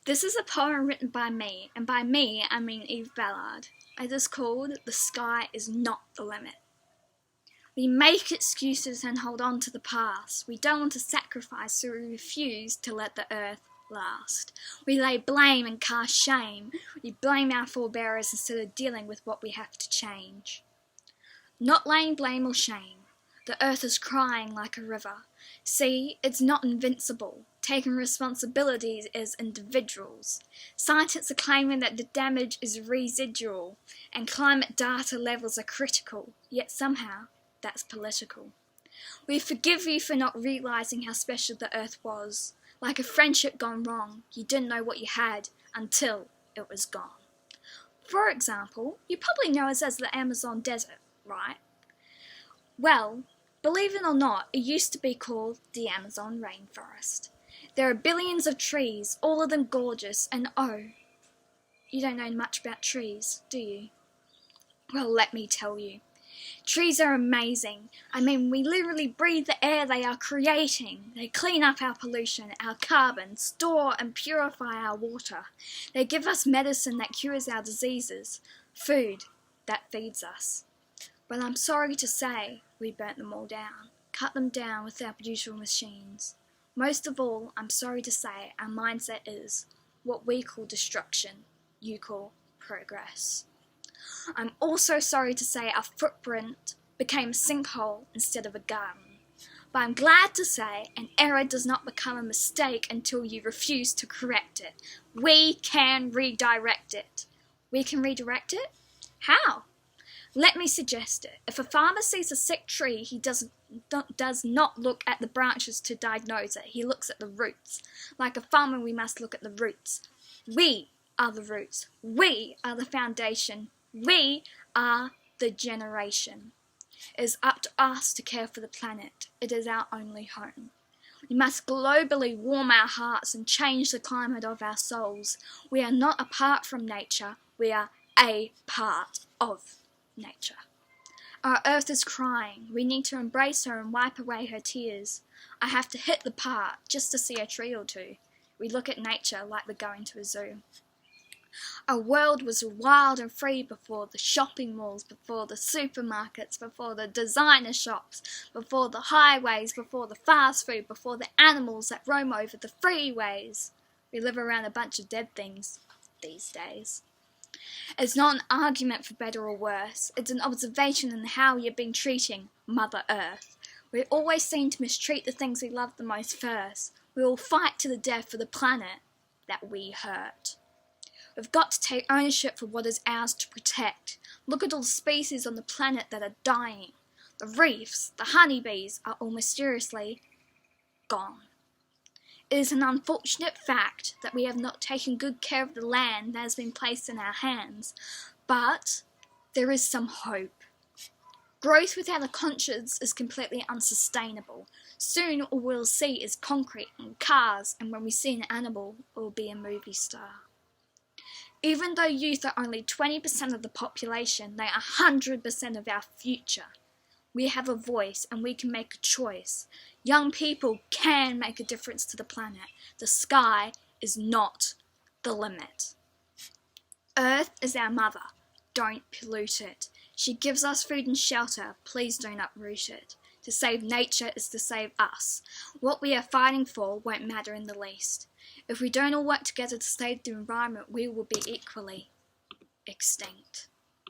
This is a poem written by me, and by me I mean Eve Ballard. It is called The Sky Is Not the Limit. We make excuses and hold on to the past. We don't want to sacrifice, so we refuse to let the earth last. We lay blame and cast shame. We blame our forebearers instead of dealing with what we have to change. Not laying blame or shame. The earth is crying like a river. See, it's not invincible. Taking responsibilities as individuals. Scientists are claiming that the damage is residual and climate data levels are critical, yet somehow that's political. We forgive you for not realising how special the earth was. Like a friendship gone wrong, you didn't know what you had until it was gone. For example, you probably know us as the Amazon desert, right? Well, believe it or not, it used to be called the Amazon rainforest. There are billions of trees, all of them gorgeous, and oh, you don't know much about trees, do you? Well, let me tell you. Trees are amazing. I mean, we literally breathe the air they are creating. They clean up our pollution, our carbon, store and purify our water. They give us medicine that cures our diseases, food that feeds us. But I'm sorry to say, we burnt them all down, cut them down with our brutal machines. Most of all, I'm sorry to say, our mindset is what we call destruction, you call progress. I'm also sorry to say our footprint became a sinkhole instead of a garden. But I'm glad to say an error does not become a mistake until you refuse to correct it. We can redirect it. We can redirect it? How? Let me suggest it. If a farmer sees a sick tree, he does not look at the branches to diagnose it. He looks at the roots. Like a farmer, we must look at the roots. We are the roots. We are the foundation. We are the generation. It is up to us to care for the planet. It is our only home. We must globally warm our hearts and change the climate of our souls. We are not apart from nature. We are a part of nature. Our earth is crying. We need to embrace her and wipe away her tears. I have to hit the park just to see a tree or two. We look at nature like we're going to a zoo. Our world was wild and free before the shopping malls, before the supermarkets, before the designer shops, before the highways, before the fast food, before the animals that roam over the freeways. We live around a bunch of dead things these days. It's not an argument for better or worse. It's an observation in how you've been treating Mother Earth. We always seem to mistreat the things we love the most first. We will fight to the death for the planet that we hurt. We've got to take ownership for what is ours to protect. Look at all the species on the planet that are dying. The reefs, the honeybees are all mysteriously gone. It is an unfortunate fact that we have not taken good care of the land that has been placed in our hands, but there is some hope. Growth without a conscience is completely unsustainable. Soon all we'll see is concrete and cars, and when we see an animal, it will be a movie star. Even though youth are only 20% of the population, they are 100% of our future. We have a voice and we can make a choice. Young people can make a difference to the planet. The sky is not the limit. Earth is our mother. Don't pollute it. She gives us food and shelter. Please don't uproot it. To save nature is to save us. What we are fighting for won't matter in the least. If we don't all work together to save the environment, we will be equally extinct.